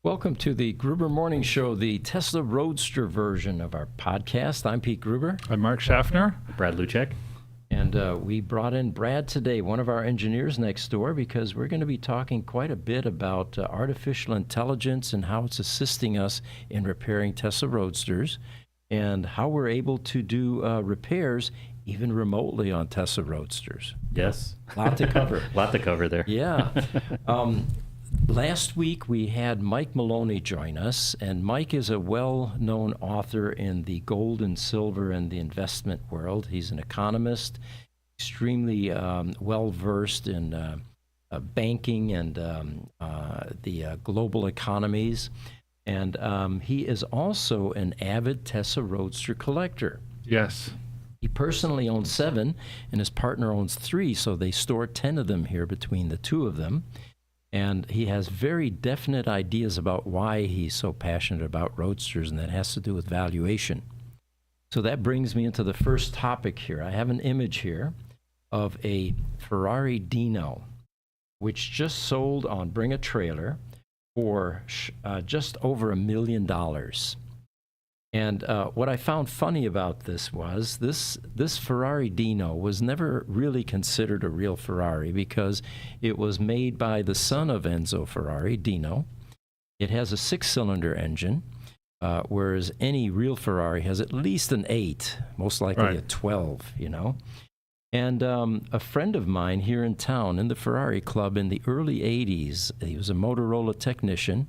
Welcome to the Gruber Morning Show, the Tesla Roadster version of our podcast. I'm Pete Gruber. I'm Mark Schaffner. Brad Luchek. And we brought in Brad today, one of our engineers next door, because we're going to be talking quite a bit about artificial intelligence and how it's assisting us in repairing Tesla Roadsters and how we're able to do repairs even remotely on Tesla Roadsters. Yes. A lot to cover. A lot to cover there. Yeah. Last week, we had Mike Maloney join us, and Mike is a well-known author in the gold and silver and the investment world. He's an economist, extremely well-versed in banking and the global economies, and he is also an avid Tesla Roadster collector. Yes. He personally owns 7, and his partner owns 3, so they store 10 of them here between the two of them. And he has very definite ideas about why he's so passionate about Roadsters, and that has to do with valuation. So that brings me into the first topic here. I have an image here of a Ferrari Dino, which just sold on Bring a Trailer for just over $1 million. And what I found funny about this was this Ferrari Dino was never really considered a real Ferrari because it was made by the son of Enzo Ferrari, Dino. It has a 6-cylinder engine, whereas any real Ferrari has at least an 8, most likely a 12, you know. And a friend of mine here in town in the Ferrari Club in the early 80s, he was a Motorola technician,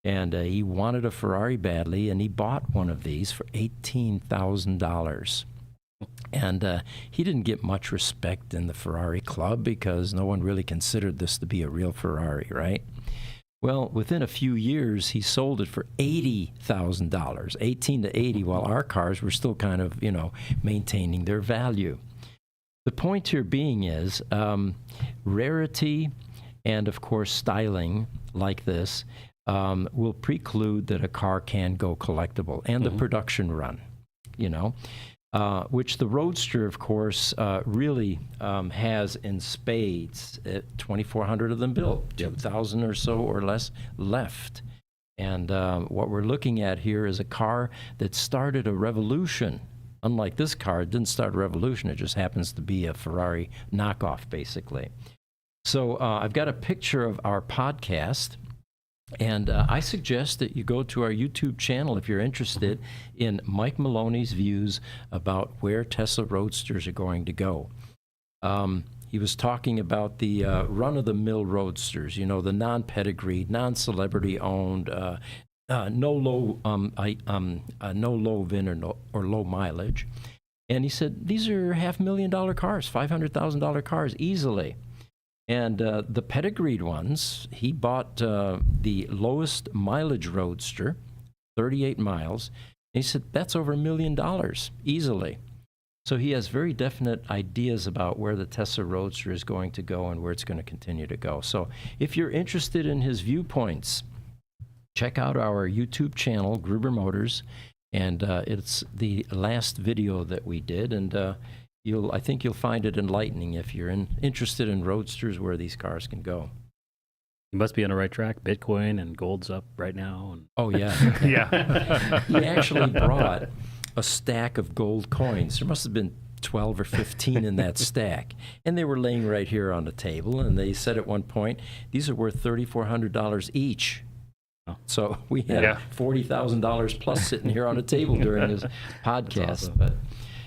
and he wanted a Ferrari badly, and he bought one of these for $18,000. And he didn't get much respect in the Ferrari Club because no one really considered this to be a real Ferrari, right? Well, within a few years, he sold it for $80,000, 18 to 80, while our cars were still kind of, you know, maintaining their value. The point here being is rarity and, of course, styling like this will preclude that a car can go collectible and the production run, you know, which the Roadster, of course, really has in spades. 2,400 of them built, 2,000 or so or less left. And what we're looking at here is a car that started a revolution. Unlike this car, it didn't start a revolution. It just happens to be a Ferrari knockoff, basically. So I've got a picture of our podcast. And I suggest that you go to our YouTube channel if you're interested in Mike Maloney's views about where Tesla Roadsters are going to go. He was talking about the run-of-the-mill Roadsters, you know, the non-pedigreed, non-celebrity owned, no low VIN or low mileage. And he said these are $500,000 cars, $500,000 cars easily. And the pedigreed ones, he bought the lowest mileage Roadster, 38 miles. And he said, that's over $1 million, easily. So he has very definite ideas about where the Tesla Roadster is going to go and where it's going to continue to go. So if you're interested in his viewpoints, check out our YouTube channel, Gruber Motors. And it's the last video that we did. And I think you'll find it enlightening if you're interested in Roadsters, where these cars can go. You must be on the right track. Bitcoin and gold's up right now. And Oh, yeah. Yeah. He actually brought a stack of gold coins. There must have been 12 or 15 in that stack. And they were laying right here on the table. And they said at one point, these are worth $3,400 each. So we had $40,000 plus sitting here on the table during his podcast. Awesome. But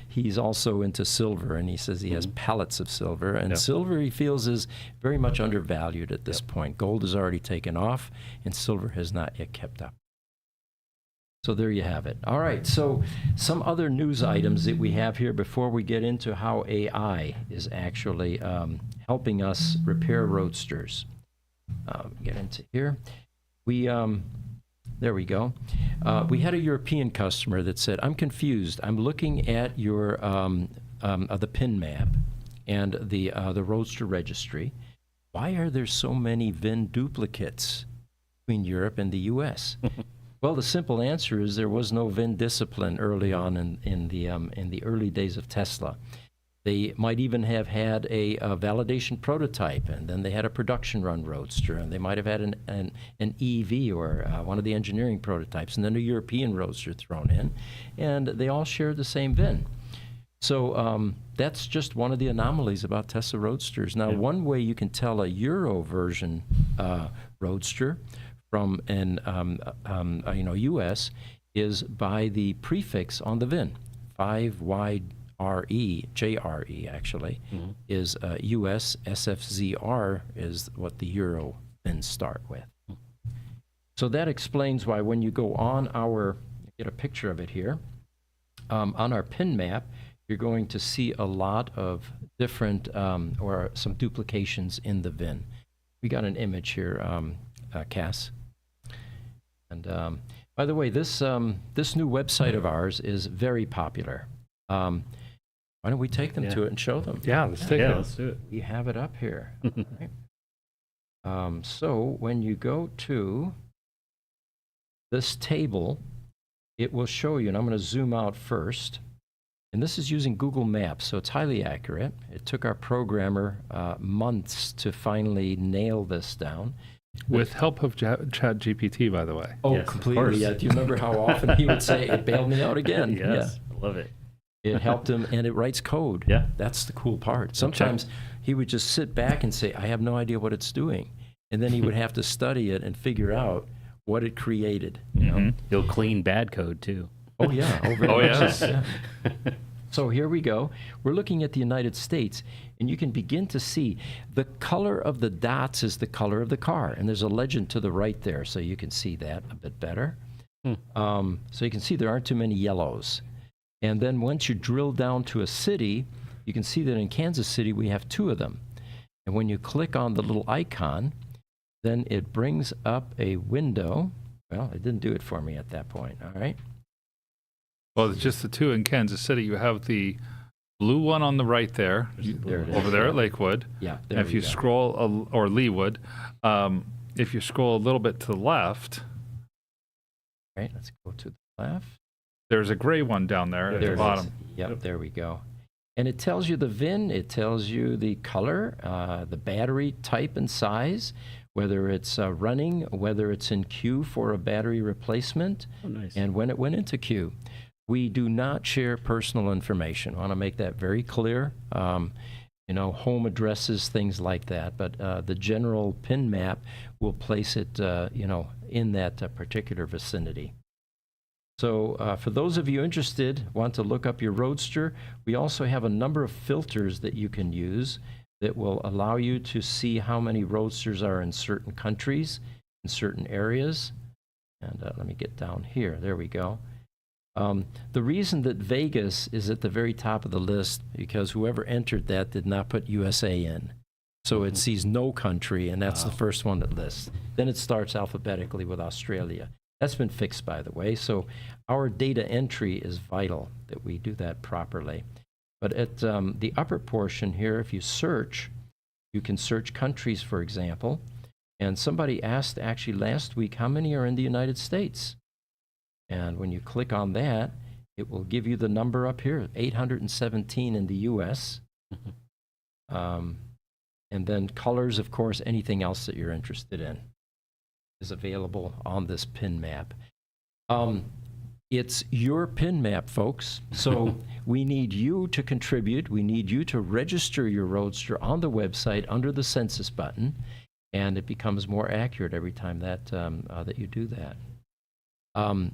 he's also into silver, and he says he has pallets of silver. And silver, he feels, is very much undervalued at this point. Gold has already taken off, and silver has not yet kept up. So there you have it. All right, so some other news items that we have here before we get into how AI is actually helping us repair Roadsters. Get into here. There we go. We had a European customer that said, I'm confused. I'm looking at your the PIN map and the Roadster registry. Why are there so many VIN duplicates between Europe and the U.S.? Well, the simple answer is there was no VIN discipline early on in the early days of Tesla. They might even have had a validation prototype, and then they had a production run Roadster, and they might have had an EV or one of the engineering prototypes, and then a European Roadster thrown in, and they all share the same VIN. So that's just one of the anomalies about Tesla Roadsters. Now, one way you can tell a Euro version Roadster from an US is by the prefix on the VIN. 5YRE, JRE actually, is US. SFZR is what the Euro VINs start with. So that explains why when you go on get a picture of it here, on our pin map, you're going to see a lot of different or some duplications in the VIN. We got an image here, Cass. And by the way, this new website of ours is very popular. Why don't we take them to it and show them? Yeah, let's take it. Let's do it. We have it up here. Right. So when you go to this table, it will show you, and I'm going to zoom out first. And this is using Google Maps, so it's highly accurate. It took our programmer months to finally nail this down. With help of ChatGPT, by the way. Oh, Yes, of completely. course. Yeah. Do you remember how often he would say, it bailed me out again? Yes, I love it. Yeah. It helped him, and it writes code. Yeah. That's the cool part. Sometimes he would just sit back and say, I have no idea what it's doing. And then he would have to study it and figure out what it created. You know? He'll clean bad code too. Oh, yeah. Oh, very Oh, much so. yes. Yeah. So here we go. We're looking at the United States, and you can begin to see the color of the dots is the color of the car. And there's a legend to the right there, so you can see that a bit better. So you can see there aren't too many yellows. And then once you drill down to a city, you can see that in Kansas City we have 2 of them. And when you click on the little icon, then it brings up a window. Well, it didn't do it for me at that point. All right. Well, it's just the 2 in Kansas City. You have the blue one on the right there, There it is. over there at Lakewood. Yeah. And There if we you go. scroll, or Leewood, if you scroll a little bit to the left, All right. Let's go to the left. there's a gray one down there at There the it bottom. is. Yep, there we go. And it tells you the VIN, it tells you the color, the battery type and size, whether it's running, whether it's in queue for a battery replacement, Oh, nice. and when it went into queue. We do not share personal information. I want to make that very clear. Home addresses, things like that. But the general PIN map will place it, in that particular vicinity. So for those of you interested, want to look up your Roadster, we also have a number of filters that you can use that will allow you to see how many Roadsters are in certain countries, in certain areas. And let me get down here. There we go. The reason that Vegas is at the very top of the list, because whoever entered that did not put USA in. So it sees no country, and that's the first one that lists. Then it starts alphabetically with Australia. That's been fixed, by the way. So our data entry is vital that we do that properly. But at the upper portion here, if you search, you can search countries, for example. And somebody asked actually last week, how many are in the United States? And when you click on that, it will give you the number up here, 817 in the U.S. And then colors, of course, anything else that you're interested in is available on this PIN map. It's your PIN map, folks. So we need you to contribute. We need you to register your Roadster on the website under the census button, and it becomes more accurate every time that, that you do that.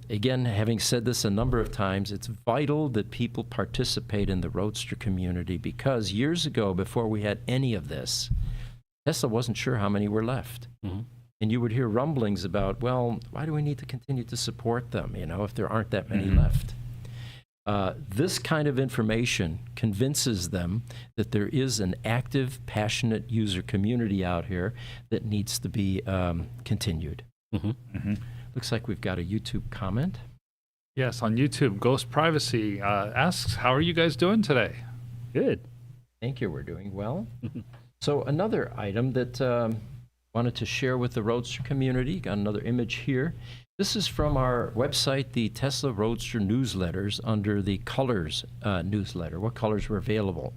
Again, having said this a number of times, it's vital that people participate in the Roadster community, because years ago, before we had any of this, Tesla wasn't sure how many were left. And you would hear rumblings about, well, why do we need to continue to support them, if there aren't that many left? This kind of information convinces them that there is an active, passionate user community out here that needs to be continued. Looks like we've got a YouTube comment. Yes, on YouTube, Ghost Privacy asks, how are you guys doing today? Good. Thank you. We're doing well. So another item that wanted to share with the Roadster community, got another image here. This is from our website, the Tesla Roadster newsletters, under the colors newsletter, what colors were available.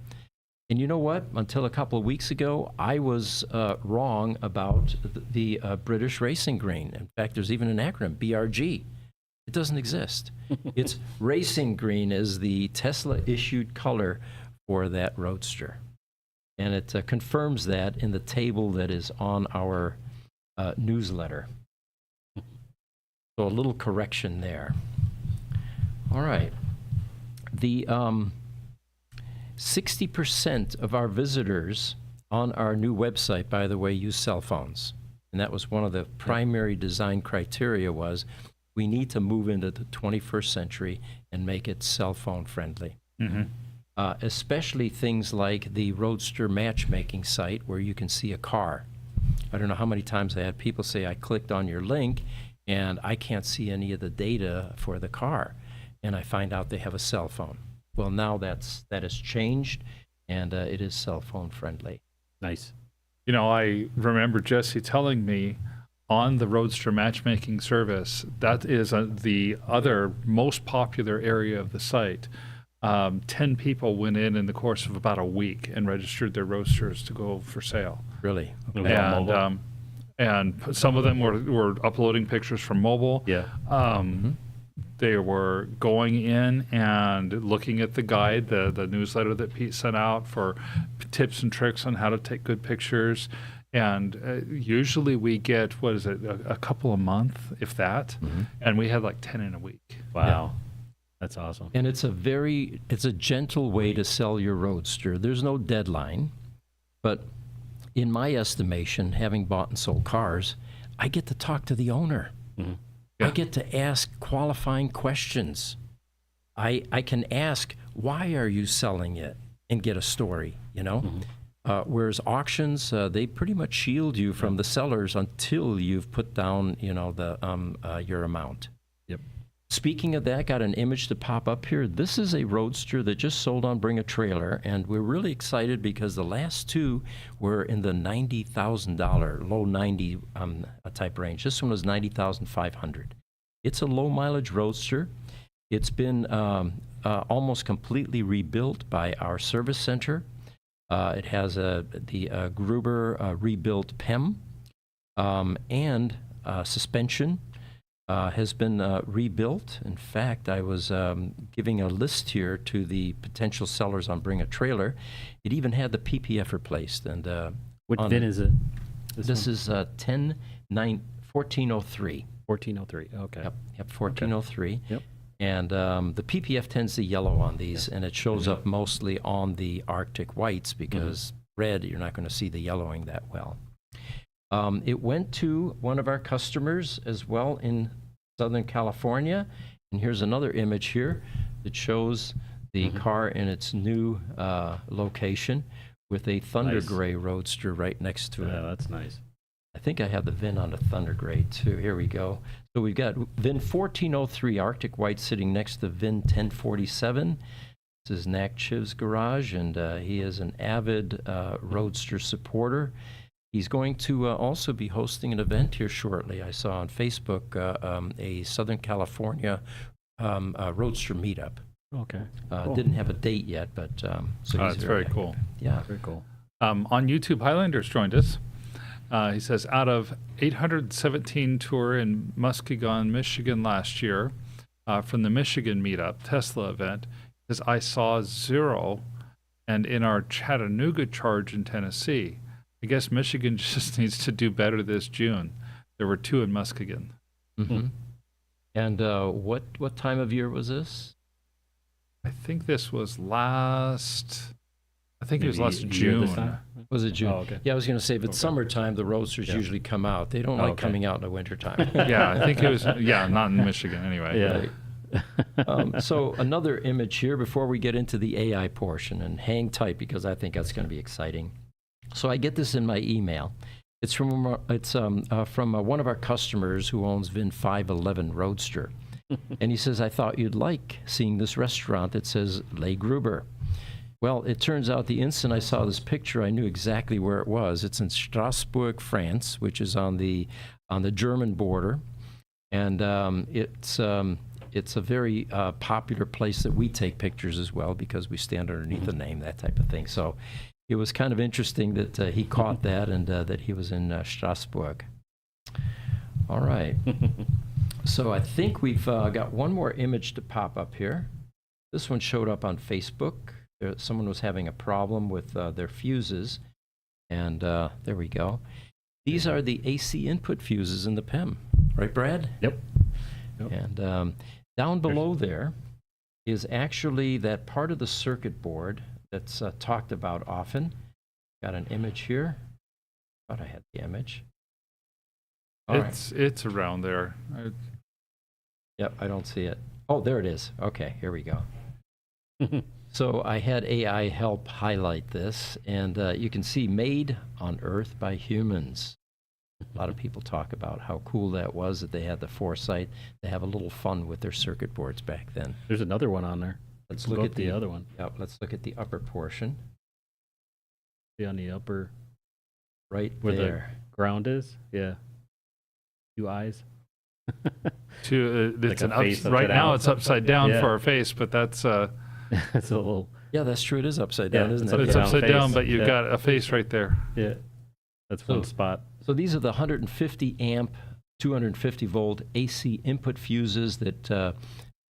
And you know what? Until a couple of weeks ago, I was wrong about the British Racing Green. In fact, there's even an acronym, BRG. It doesn't exist. It's Racing Green is the Tesla-issued color for that Roadster. And it confirms that in the table that is on our newsletter. So a little correction there. All right. The 60% of our visitors on our new website, by the way, use cell phones. And that was one of the primary design criteria was we need to move into the 21st century and make it cell phone friendly. Mm-hmm. Especially things like the Roadster matchmaking site where you can see a car. I don't know how many times I had people say, I clicked on your link and I can't see any of the data for the car. And I find out they have a cell phone. Well, now that has changed, and it is cell phone friendly. Nice. You know, I remember Jesse telling me on the Roadster matchmaking service, that is the other most popular area of the site. 10 people went in the course of about a week and registered their Roadsters to go for sale. Really? And some of them were uploading pictures from mobile. Yeah. They were going in and looking at the guide, the newsletter that Pete sent out for tips and tricks on how to take good pictures. And usually we get, what is it, a couple a month, if that. Mm-hmm. And we had like 10 in a week. Wow. That's awesome. And it's a gentle way to sell your Roadster. There's no deadline, but in my estimation, having bought and sold cars, I get to talk to the owner. Mm-hmm. Yeah. I get to ask qualifying questions. I can ask, why are you selling it, and get a story, you know? Mm-hmm. Whereas auctions, they pretty much shield you from the sellers until you've put down, you know, your amount. Yep. Speaking of that, got an image to pop up here. This is a Roadster that just sold on Bring a Trailer, and we're really excited because the last two were in the $90,000, low 90 type range. This one was $90,500. It's a low mileage Roadster. It's been almost completely rebuilt by our service center. It has the Gruber rebuilt PEM and suspension. Has been rebuilt. In fact, I was giving a list here to the potential sellers on Bring a Trailer. It even had the PPF replaced. And What VIN is it? this is 1403. 1403. Okay. Yep, 1403. Yep. And the PPF tends to yellow on these, and it shows up mostly on the Arctic whites because red, you're not going to see the yellowing that well. It went to one of our customers as well in Southern California. And here's another image here that shows the car in its new location with a Thunder Nice. Gray Roadster right next to Yeah, it. that's nice. I think I have the VIN on the Thunder Gray too. Here we go. So we've got VIN 1403 Arctic White sitting next to VIN 1047. This is Knack Chiv's garage, and he is an avid Roadster supporter. He's going to also be hosting an event here shortly. I saw on Facebook a Southern California Roadster meetup. Okay. Cool. Didn't have a date yet, but so he's That's very active. cool. Yeah. Very cool. On YouTube, Highlander's joined us. He says, out of 817 tour in Muskegon, Michigan last year, from the Michigan meetup, Tesla event, he says, I saw 0 and in our Chattanooga charge in Tennessee. I guess Michigan just needs to do better this June. There were 2 in Muskegon. Mm-hmm. And what time of year was this? I think this was last, it was Maybe last a year June. this time? Was it June? Oh, okay. Yeah, I was going to say, if it's Okay. summertime, the Roadsters Yeah. usually come out. They don't Oh, like okay. coming out in the wintertime. Yeah, I think it was, not in Michigan anyway. Yeah. So another image here before we get into the AI portion, and hang tight because I think that's going to be exciting. So I get this in my email. It's from one of our customers who owns VIN 511 Roadster. And he says, I thought you'd like seeing this restaurant that says Le Gruber. Well, it turns out the instant I saw this picture, I knew exactly where it was. It's in Strasbourg, France, which is on the German border. And it's it's a very popular place that we take pictures as well because we stand underneath the name, that type of thing. So it was kind of interesting that he caught that and that he was in Strasbourg. All right. So I think we've got one more image to pop up here. This one showed up on Facebook. Someone was having a problem with their fuses. And there we go. These are the AC input fuses in the PEM. Right, Brad? Yep. And down below there is actually that part of the circuit board that's talked about often. Got an image here. Thought I had the image. All right. It's around there. Yep, I don't see it. Oh, there it is. Okay, here we go. So I had AI help highlight this, and you can see made on Earth by humans. A lot of people talk about how cool that was, that they had the foresight to have a little fun with their circuit boards back then. There's another one on there. Let's Go look at at the other one. Yep, let's look at the upper portion. See on the upper Right where there. the ground is. Yeah. 2 eyes. It's Like an a face right upside now down. it's upside down Yeah. for our face, but that's It's a little. Yeah, that's true. It is upside down, Yeah, isn't it's it? it's down upside face. down, but you've Yeah. got a face right there. Yeah. That's one spot. So these are the 150 amp, 250 volt AC input fuses that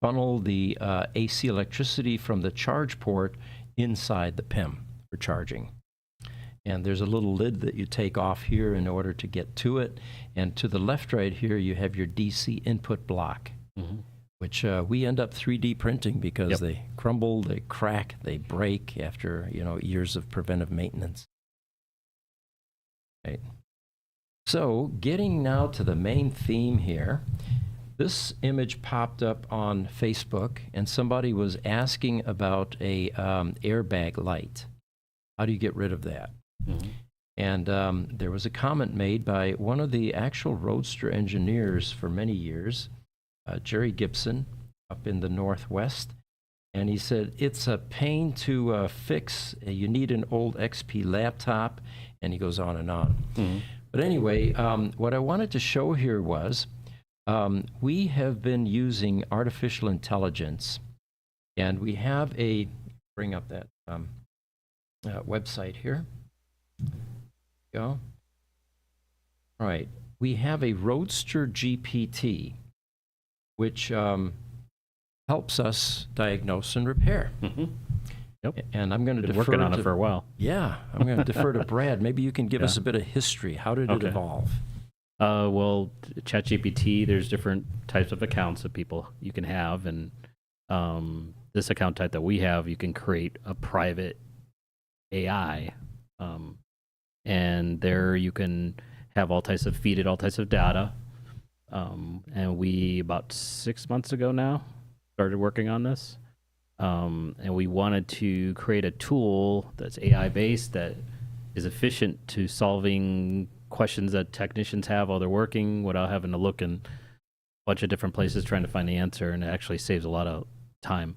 funnel the AC electricity from the charge port inside the PEM for charging. And there's a little lid that you take off here in order to get to it. And to the left right here, you have your DC input block, which we end up 3D printing because they crumble, they crack, they break after years of preventive maintenance. Right. So getting now to the main theme here, this image popped up on Facebook, and somebody was asking about a airbag light. How do you get rid of that? And there was a comment made by one of the actual Roadster engineers for many years, Jerry Gibson, up in the Northwest. And he said, it's a pain to fix. You need an old XP laptop. And he goes on and on. But anyway, what I wanted to show here was we have been using artificial intelligence. And we have bring up that website here. Go. All right. We have a Roadster GPT, which helps us diagnose and repair. Yep. And I'm going to Been defer working on to, it for a while. Yeah, I'm going to defer to Brad. Maybe you can give us a bit of history. How did it evolve? Well, ChatGPT, there's different types of accounts that you can have, and this account type that we have, you can create a private AI, and there you can have feed it all types of data. And we about 6 months ago now started working on this. And we wanted to create a tool that's AI based that is efficient to solving questions that technicians have while they're working without having to look in a bunch of different places trying to find the answer, and it actually saves a lot of time.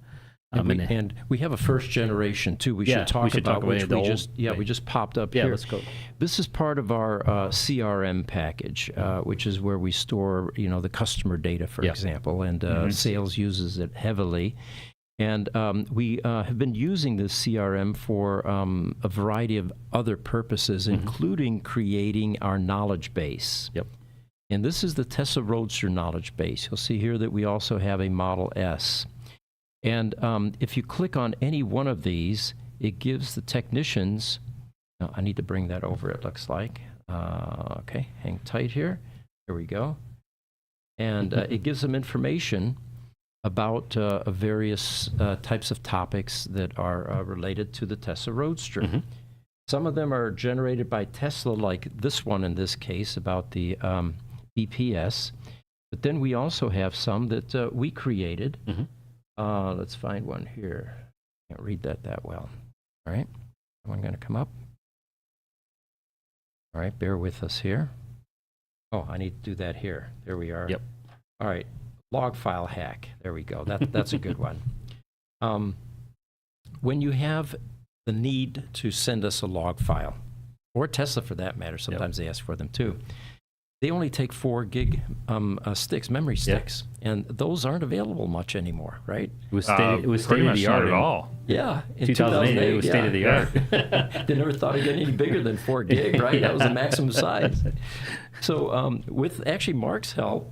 And we have a first generation too. We should talk about which we just popped up here. Let's go. This is part of our CRM package, which is where we store the customer data, for example, and sales uses it heavily. And we have been using this CRM for a variety of other purposes, including creating our knowledge base. Yep. And this is the Tesla Roadster knowledge base. You'll see here that we also have a Model S. And if you click on any one of these, it gives the technicians, I need to bring that over, it looks like. Okay, hang tight here. Here we go. And it gives them information about various types of topics that are related to the Tesla Roadster. Some of them are generated by Tesla, like this one in this case, about the BPS. But then we also have some that we created. Let's find one here. Can't read that well. All right, I'm going to come up. All right, bear with us here. Oh, I need to do that here. There we are. Yep. All right. Log file hack. There we go. That's a good one. When you have the need to send us a log file, or Tesla for that matter, sometimes they ask for them too, they only take 4 gig sticks, memory sticks, and those aren't available much anymore, right? It was state pretty of much the not art. at all. Yeah, in 2008, it was yeah. state of the art. They never thought it'd get any bigger than 4 gig, right? That was the maximum size. So with actually Mark's help,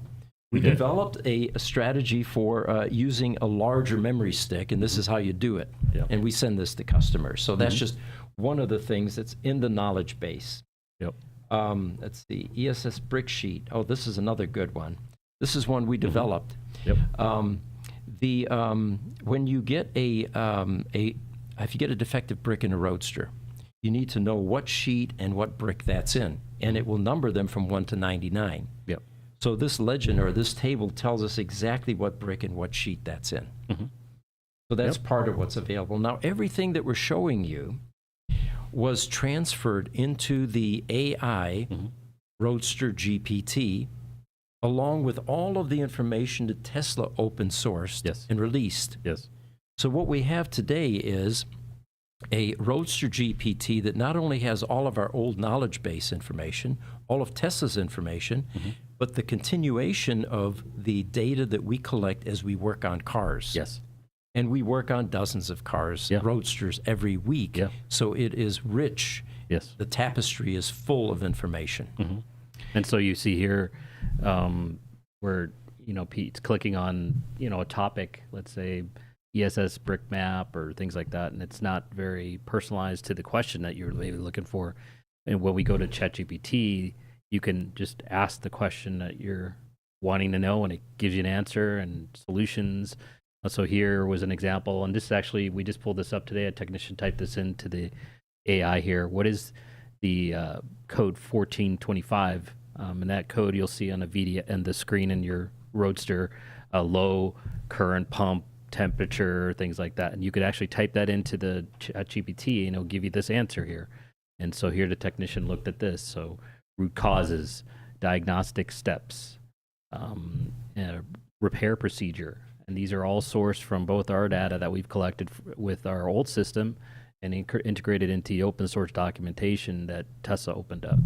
we developed a strategy for using a larger memory stick, and this is how you do it. Yep. And we send this to customers. So that's just one of the things that's in the knowledge base. Yep. Let's see, ESS brick sheet. Oh, this is another good one. This is one we developed. Yep. When you get if you get a defective brick in a Roadster, you need to know what sheet and what brick that's in, and it will number them from 1 to 99. Yep. So this legend or this table tells us exactly what brick and what sheet that's in. So that's part of what's available. Now, everything that we're showing you was transferred into the AI Roadster GPT, along with all of the information that Tesla open sourced and released. Yes. So what we have today is a Roadster GPT that not only has all of our old knowledge base information, all of Tesla's information, but the continuation of the data that we collect as we work on cars. Yes. And we work on dozens of cars, Roadsters, every week. Yeah. So it is rich. Yes. The tapestry is full of information. And so you see here where, Pete's clicking on, a topic, let's say ESS brick map or things like that, and it's not very personalized to the question that you're maybe looking for. And when we go to ChatGPT, you can just ask the question that you're wanting to know, and it gives you an answer and solutions. So here was an example, and this actually, we just pulled this up today. A technician typed this into the AI here. What is the code 1425? And that code you'll see on a VD and the screen in your Roadster, a low current pump, temperature, things like that. And you could actually type that into the GPT, and it'll give you this answer here. And so here the technician looked at this. So root causes, diagnostic steps, repair procedure. And these are all sourced from both our data that we've collected with our old system and integrated into the open source documentation that Tesla opened up.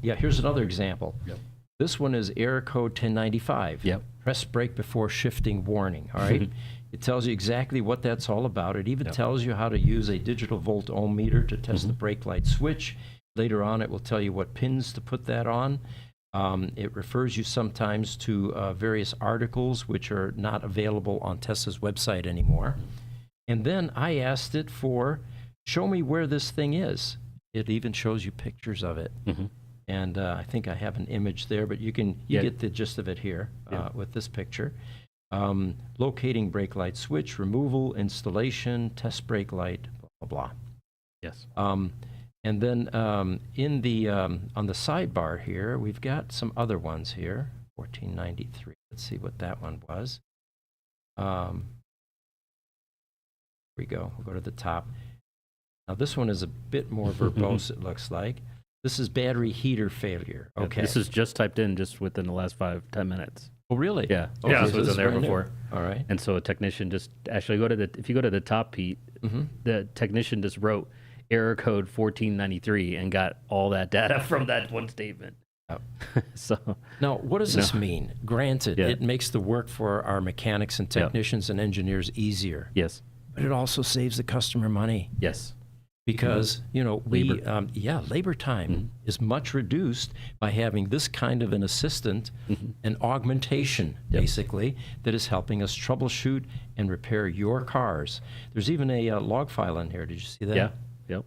Here's another example. Yep. This one is error code 1095. Yep. Press brake before shifting warning. All right. It tells you exactly what that's all about. It even tells you how to use a digital volt ohm meter to test the brake light switch. Later on, it will tell you what pins to put that on. It refers you sometimes to various articles which are not available on Tesla's website anymore. And then I asked it for, show me where this thing is. It even shows you pictures of it. And I think I have an image there, but you get the gist of it here with this picture. Locating brake light switch, removal, installation, test brake light, blah, blah, blah. Yes. And then in the on the sidebar here, we've got some other ones here. 1493. Let's see what that one was. Here we go. We'll go to the top. Now this one is a bit more verbose. It looks like this is battery heater failure. Okay. This is just typed in just within the last 5-10 minutes. Oh really? Yeah. Okay, This so was this in there is brand new. before. All right. And so a technician just actually if you go to the top, Pete, the technician just wrote error code 1493 and got all that data from that one statement. So now, what does this mean? Granted, it makes the work for our mechanics and technicians and engineers easier. Yes. But it also saves the customer money. Yes. Because, labor time is much reduced by having this kind of an assistant, an augmentation, basically, that is helping us troubleshoot and repair your cars. There's even a log file in here. Did you see that? Yeah. Yep.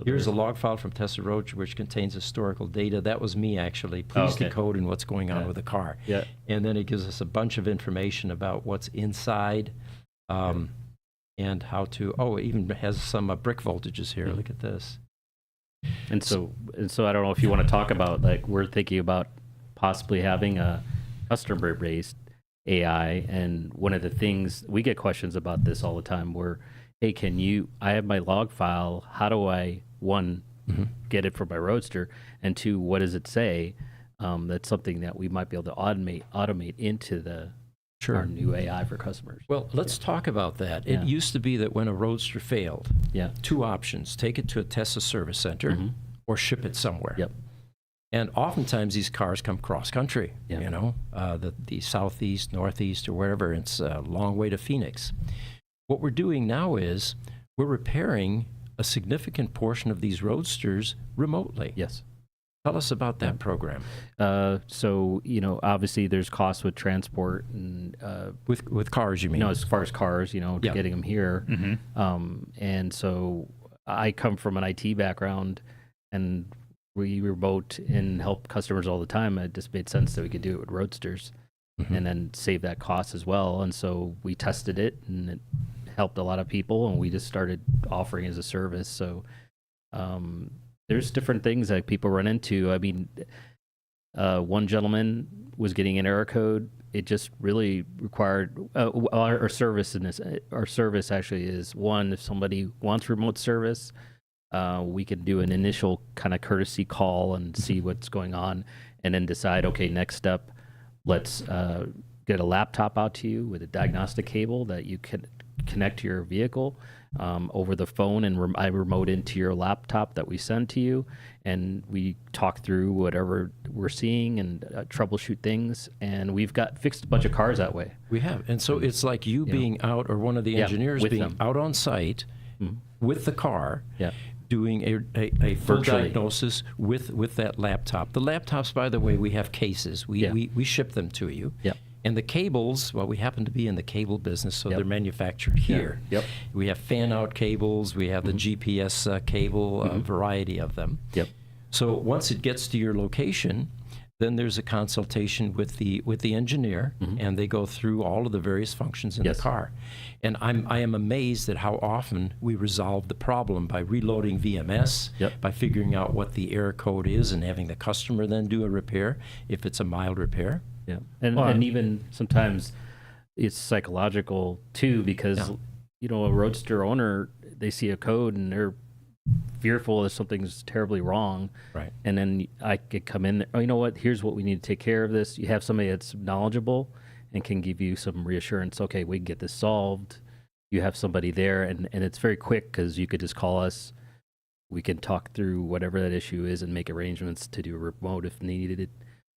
Here's a log file from Tesla Roadster, which contains historical data. That was me, actually. Please decode and what's going on with the car. Yeah. And then it gives us a bunch of information about what's inside. And how to, it even has some brick voltages here. Look at this. And so I don't know if you want to talk about, like, we're thinking about possibly having a customer-based AI. And one of the things, we get questions about this all the time where, hey, I have my log file. How do I, one, get it for my Roadster? And two, what does it say? That's something that we might be able to automate into our new AI for customers. Well, let's talk about that. It used to be that when a Roadster failed, two options: take it to a Tesla service center, or ship it somewhere. Yep. And oftentimes these cars come cross country, Yeah. you know, the southeast, northeast, or wherever. It's a long way to Phoenix. What we're doing now is we're repairing a significant portion of these Roadsters remotely. Yes. Tell us about that program. So, obviously there's costs with transport and, With cars, you mean? as far as cars, Yeah. getting them here. And so I come from an IT background, and we remote and help customers all the time. It just made sense that we could do it with Roadsters and then save that cost as well. And so we tested it, and it helped a lot of people, and we just started offering it as a service. So there's different things that people run into. I mean, one gentleman was getting an error code. It just really required our service in this. Our service actually is one, if somebody wants remote service, we can do an initial kind of courtesy call and see what's going on, and then decide, okay, next step, let's get a laptop out to you with a diagnostic cable that you can connect to your vehicle over the phone, and I remote into your laptop that we send to you, and we talk through whatever we're seeing and troubleshoot things, and we've got fixed a bunch of cars that way. We have. And so it's like you being out, or one of the engineers with being them. out on site with the car, Yeah. doing a full Virtually. diagnosis with that laptop. The laptops, by the way, we have cases. We ship them to you. Yep. And the cables, well, we happen to be in the cable business, so Yep. they're manufactured here. Yep. We have fan-out cables. We have the GPS cable, a variety of them. Yep. So once it gets to your location, then there's a consultation with the engineer, and they go through all of the various functions in Yes. the car. And I am amazed at how often we resolve the problem by reloading VMS, Yep. by figuring out what the error code is, and having the customer then do a repair if it's a mild repair. Yeah, and even sometimes it's psychological too, because a Roadster owner, they see a code and they're fearful that something's terribly wrong. Right. And then I could come in, oh, you know what, here's what we need to take care of this. You have somebody that's knowledgeable and can give you some reassurance. Okay, we can get this solved. You have somebody there, and it's very quick, because you could just call us. We can talk through whatever that issue is and make arrangements to do a remote if needed,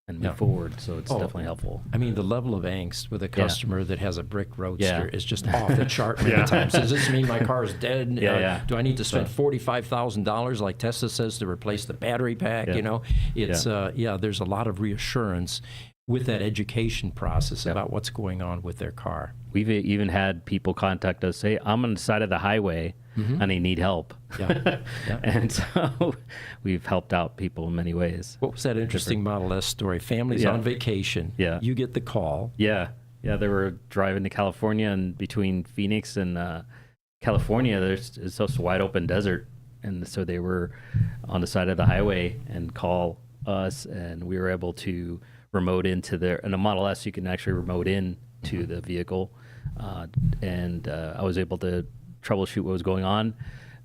and move forward. So it's definitely helpful. I mean, the level of angst with a customer that has a brick Roadster Yeah. is just off the chart many times. Does this mean my car is dead? Do I need to spend $45,000 like Tesla says to replace the battery pack? Yeah. You know, it's there's a lot of reassurance with that education process about what's going on with their car. We've even had people contact us, say, I'm on the side of the highway and they need help. Yeah. And so we've helped out people in many ways. What was that interesting Model S story? Family's on vacation. Yeah. You get the call. Yeah. They were driving to California, and between Phoenix and California, it's just wide open desert. And so they were on the side of the highway and call us, and we were able to remote into in a Model S, you can actually remote in to the vehicle. And I was able to troubleshoot what was going on,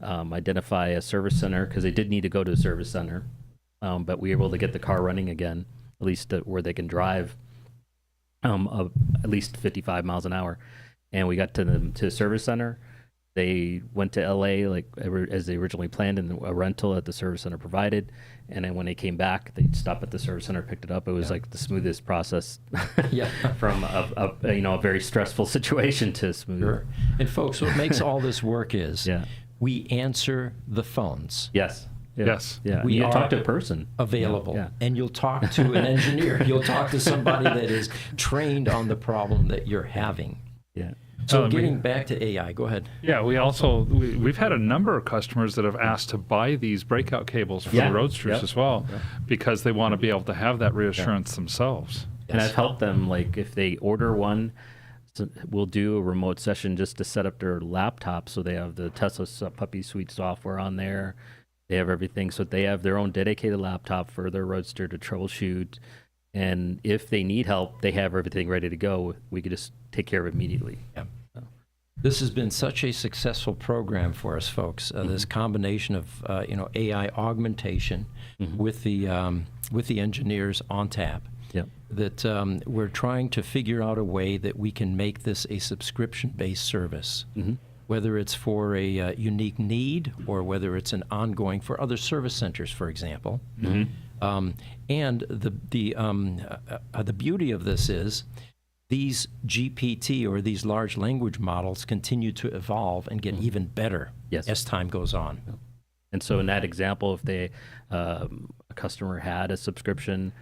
identify a service center, because they did need to go to a service center. But we were able to get the car running again, at least where they can drive at least 55 miles an hour. And we got to the service center. They went to LA as they originally planned, in a rental that the service center provided. And then when they came back, they stopped at the service center, picked it up. It was like the smoothest process from a very stressful situation to smooth. Sure. And folks, what makes all this work is we answer the phones. Yes. Yes. Yeah. We You are talk to a person. available. Yeah. And you'll talk to an engineer. You'll talk to somebody that is trained on the problem that you're having. Yeah. So getting back to AI, go ahead. Yeah, we've had a number of customers that have asked to buy these breakout cables for the Roadsters as well, because they want to be able to have that reassurance themselves. And I've helped them, like if they order one, we'll do a remote session just to set up their laptop, so they have the Tesla Puppy Suite software on there. They have everything, so they have their own dedicated laptop for their Roadster to troubleshoot. And if they need help, they have everything ready to go. We could just take care of it immediately. Yeah. This has been such a successful program for us, folks. This combination of AI augmentation with the engineers on tap. Yep. That we're trying to figure out a way that we can make this a subscription-based service. whether it's for a unique need or whether it's an ongoing for other service centers, for example. And the beauty of this is these GPT or these large language models continue to evolve and get even better as time goes on. And so in that example, if they a customer had a subscription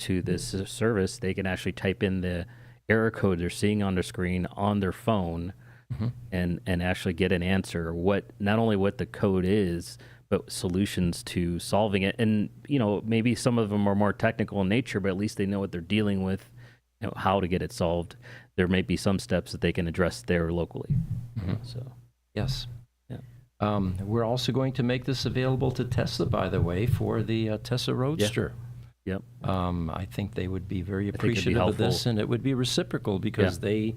to this service, they can actually type in the error code they're seeing on their screen on their phone and actually get an answer, not only what the code is, but solutions to solving it. And, maybe some of them are more technical in nature, but at least they know what they're dealing with, how to get it solved. There may be some steps that they can address there locally. So, yes. Yeah. We're also going to make this available to Tesla, by the way, for the Tesla Roadster. Yep. I think they would be very I think it'd be appreciative of this, helpful. and it would be reciprocal because they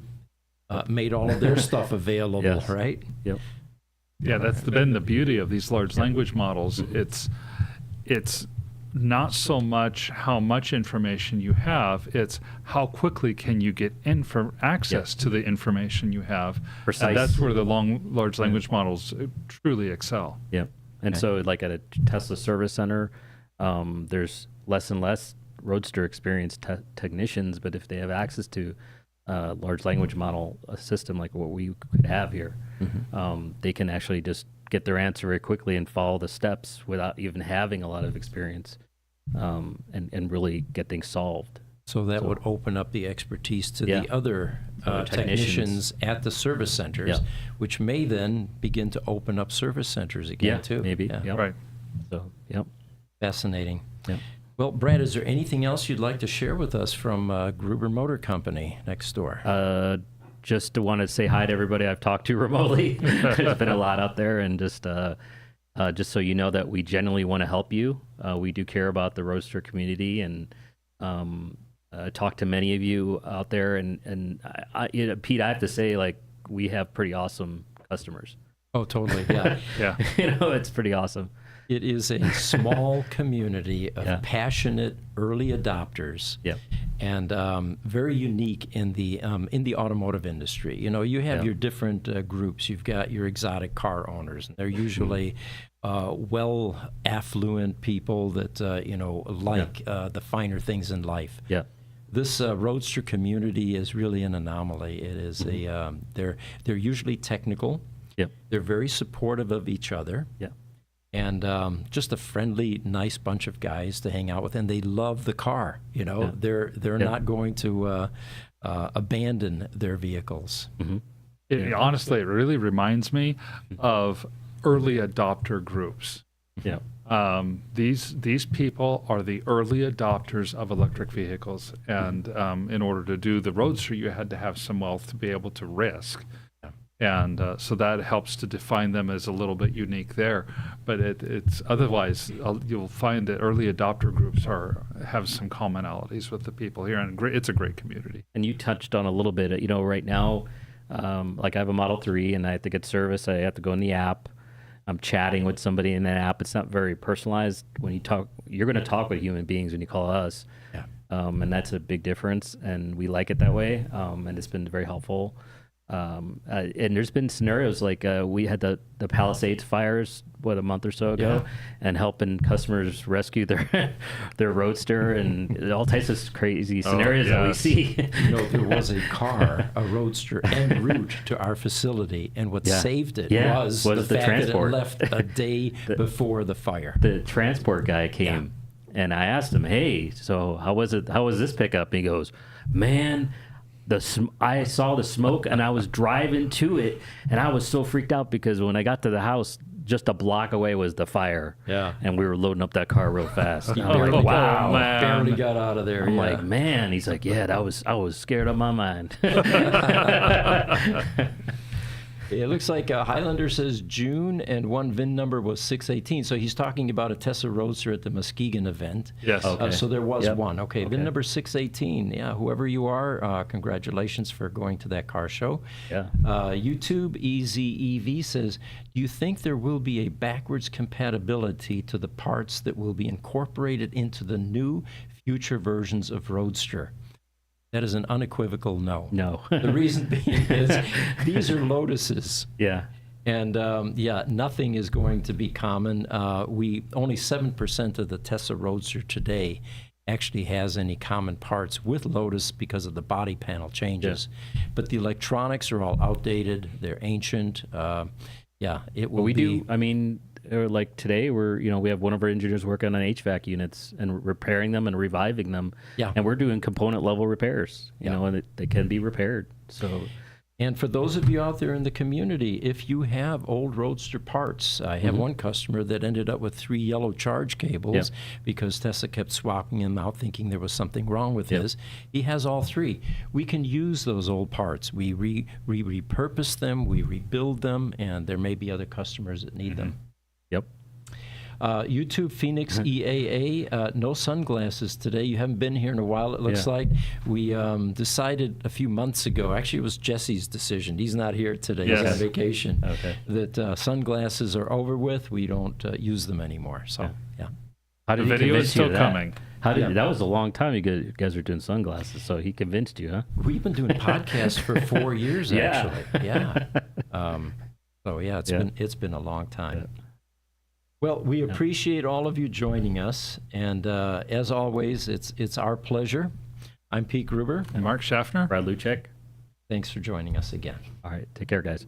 made all of their stuff available, right? Yeah, that's been the beauty of these large language models. It's not so much how much information you have, it's how quickly can you get access to the information you have. Precise. And that's where the large language models truly excel. Yeah. And so like at a Tesla service center, there's less and less Roadster experienced technicians, but if they have access to a large language model, a system like what we could have here, they can actually just get their answer very quickly and follow the steps without even having a lot of experience, and really get things solved. So that would open up the expertise to Yeah. the other technicians at the service centers, which may then begin to open up service centers again, too. Maybe. Yeah. Yep. Right. So, yep. Fascinating. Yep. Well, Brad, is there anything else you'd like to share with us from Gruber Motor Company next door? Just to want to say hi to everybody I've talked to remotely. There's been a lot out there, and just so you know that we genuinely want to help you. We do care about the Roadster community, and talk to many of you out there. And Pete, I have to say, like, we have pretty awesome customers. Oh, totally. Yeah. Yeah. It's pretty awesome. It is a small community of Yeah. passionate early adopters, Yep. and very unique in the automotive industry. You have your different groups. You've got your exotic car owners, and they're usually well affluent people that like the finer things in life. Yeah. This Roadster community is really an anomaly. It is they're usually technical. Yep. They're very supportive of each other. Yeah. And just a friendly, nice bunch of guys to hang out with, and they love the car. They're not going to abandon their vehicles. Honestly, it really reminds me of early adopter groups. Yeah. These people are the early adopters of electric vehicles, and in order to do the Roadster, you had to have some wealth to be able to risk. And so that helps to define them as a little bit unique there. But it's otherwise, you'll find that early adopter groups have some commonalities with the people here, and it's a great community. And you touched on a little bit, right now, like I have a Model 3 and I have to get service. I have to go in the app. I'm chatting with somebody in that app. It's not very personalized. When you talk, you're going to talk with human beings when you call us. Yeah. And that's a big difference. And we like it that way. And it's been very helpful. And there's been scenarios like we had the Palisades fires a month or so ago, and helping customers rescue their Roadster, and all types of crazy scenarios that we see. There was a car, a Roadster, en route to our facility, and what saved it was the fact transport. that it left a day before the fire. The transport guy came, and I asked him, "Hey, so how was it? How was this pickup?" And he goes, "Man, I saw the smoke, and I was driving to it, and I was so freaked out because when I got to the house, just a block away was the fire. Yeah. And we were loading up that car real fast. And I'm Barely like, got- wow. man. barely got out of there. I'm yeah. like, man. He's like, yeah, I was scared of my mind. It looks like Highlander says June, and one VIN number was 618. So he's talking about a Tesla Roadster at the Muskegon event. Yes. Okay. So there was Yep. one. Okay, VIN number 618. Yeah, whoever you are, congratulations for going to that car show. Yeah. YouTube EZEV says, do you think there will be a backwards compatibility to the parts that will be incorporated into the new future versions of Roadster? That is an unequivocal no. No. The reason being is these are Lotuses. Yeah. And yeah, nothing is going to be common. Only 7% of the Tesla Roadster today actually has any common parts with Lotus because of the body panel changes. But the electronics are all outdated. They're ancient. Yeah, it will we be. do. I mean, like today, we have one of our engineers working on HVAC units and repairing them and reviving them. Yeah. And we're doing component level repairs. You know, and they can be repaired. So. And for those of you out there in the community, if you have old Roadster parts, I have one customer that ended up with 3 yellow charge cables because Tesla kept swapping them out thinking there was something wrong with his. He has all 3. We can use those old parts. We repurpose them, we rebuild them, and there may be other customers that need them. Yep. YouTube Phoenix EAA, no sunglasses today. You haven't been here in a while, it looks like. We decided a few months ago, actually it was Jesse's decision, he's not here today, he's on vacation, that sunglasses are over with, we don't use them anymore. So, yeah. How did The video is still coming. How did that was a long time you guys were doing sunglasses, so he convinced you, huh? We've been doing podcasts for 4 years, actually. Yeah. So, yeah, it's been a long time. Well, we appreciate all of you joining us, and as always, it's our pleasure. I'm Pete Gruber. And Mark Schaffner. Brad Luchek. Thanks for joining us again. All right, take care, guys.